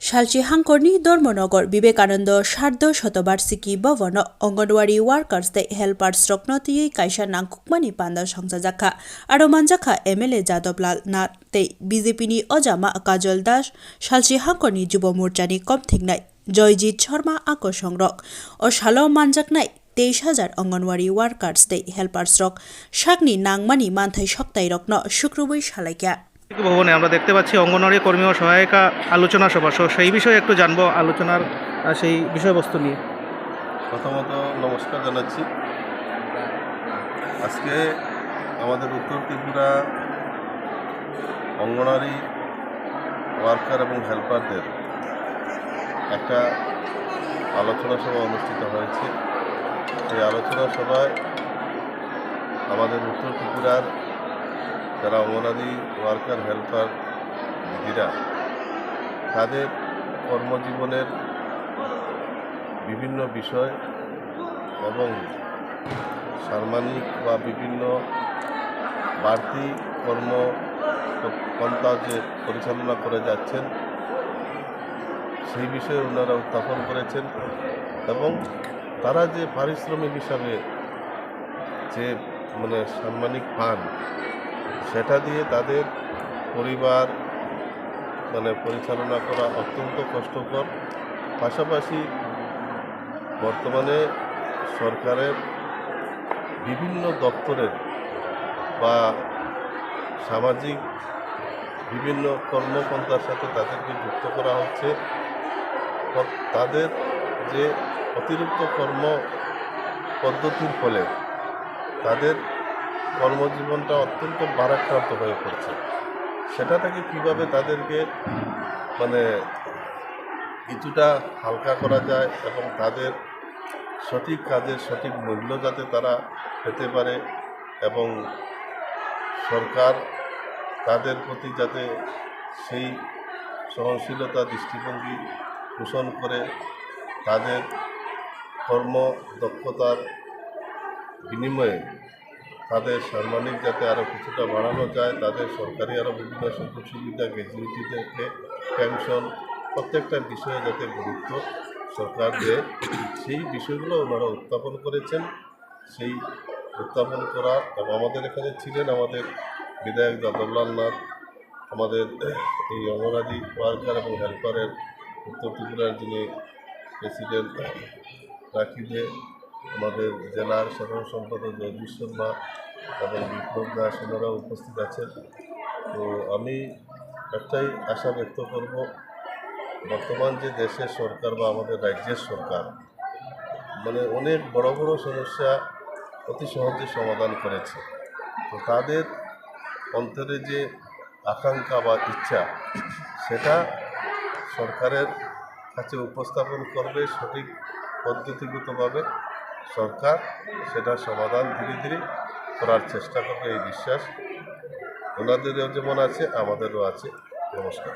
শালচি হাংকরনি ধর্মনগর বিবেকানন্দ সার্ধ শতবার্ষিকী ভবন অঙ্গনওয়াড়ি ওয়ার্কার্স দে হেল্পার্স রকনতিয়ে কাইসা নাংকুকমানি পান্দা সংসাজাখা আরো মানজাখা এমএলএ যাদবলাল নাথ তে বিজেপিনি অজামা কাজল দাস শালচি হাংকরনি যুব মোর্চানি কমথিংনাই জয়জিৎ শর্মা আকর্ষংরক ও শালো মানজাকনাই 23,000 অঙ্গনওয়াড়ি ওয়ার্কার্স দে হেল্পার্স রক শাকনি নাংমানি মানথাই সপ্তাহে রকন শুক্রবৈ সালাইকা ভবনে আমরা দেখতে পাচ্ছি অঙ্গনওয়াড়ি কর্মী ও সহায়িকা আলোচনা সভা, সেই বিষয়ে একটু জানবো আলোচনার সেই বিষয়বস্তু নিয়ে। প্রথমত নমস্কার জানাচ্ছি। আজকে আমাদের উত্তর ত্রিপুরা অঙ্গনওয়াড়ি ওয়ার্কার এবং হেল্পারদের একটা আলোচনা সভা অনুষ্ঠিত হয়েছে। এই আলোচনা সভায় আমাদের উত্তর ত্রিপুরার যারা অঙ্গনওয়াড়ি ওয়ার্কার হেল্পার দিদিরা তাদের কর্মজীবনের বিভিন্ন বিষয় এবং সাম্মানিক বা বিভিন্ন বাড়তি কর্মপন্থা যে পরিচালনা করে যাচ্ছেন সেই বিষয়ে ওনারা উত্থাপন করেছেন এবং তারা যে পারিশ্রমিক হিসাবে যে সাম্মানিক পান সেটা দিয়ে তাদের পরিবার পরিচালনা করা অত্যন্ত কষ্টকর। পাশাপাশি বর্তমানে সরকারের বিভিন্ন দপ্তরের বা সামাজিক বিভিন্ন কর্মপন্থার সাথে তাদেরকে যুক্ত করা হচ্ছে। তাদের যে অতিরিক্ত কর্ম পদ্ধতির ফলে তাদের কর্মজীবনটা অত্যন্ত ভারাক্রান্ত হয়ে পড়ছে। সেটা থেকে কীভাবে তাদেরকে কিছুটা হালকা করা যায় এবং তাদের সঠিক কাজের সঠিক মূল্য যাতে তারা পেতে পারে এবং সরকার তাদের প্রতি যাতে সেই সহনশীলতা দৃষ্টিভঙ্গি পোষণ করে তাদের কর্মদক্ষতার বিনিময়ে তাদের সাম্মানিক যাতে আরও কিছুটা বাড়ানো যায়, তাদের সরকারি আরও বিভিন্ন সুযোগ সুবিধা, গ্র্যাচুইটি থেকে পেনশন প্রত্যেকটা বিষয়ে যাতে গুরুত্ব সরকার দেয়, সেই বিষয়গুলো ওনারা উত্থাপন করেছেন। সেই উত্থাপন করা এবং আমাদের এখানে ছিলেন আমাদের বিধায়ক যাদবলাল নাথ, আমাদের এই অঙ্গনওয়াড়ি ওয়ার্কার এবং হেল্পারের উত্তর ত্রিপুরার যিনি প্রেসিডেন্ট রাখিবে, আমাদের জেলার সাধারণ সম্পাদক জয়জিৎ শর্মা এবং বিপ্লব দাস ওনারা উপস্থিত আছেন। তো আমি একটাই আশা ব্যক্ত করব, বর্তমান যে দেশের সরকার বা আমাদের রাজ্যের সরকার অনেক বড় বড় সমস্যা অতি সহজে সমাধান করেছে। তো তাদের অন্তরে যে আকাঙ্ক্ষা বা ইচ্ছা সেটা সরকারের কাছে উপস্থাপন করবে সঠিক পদ্ধতিগতভাবে। সরকার সেটা সমাধান ধীরে ধীরে করার চেষ্টা করবে, এই বিশ্বাস ওনাদেরও যেমন আছে আমাদেরও আছে। নমস্কার।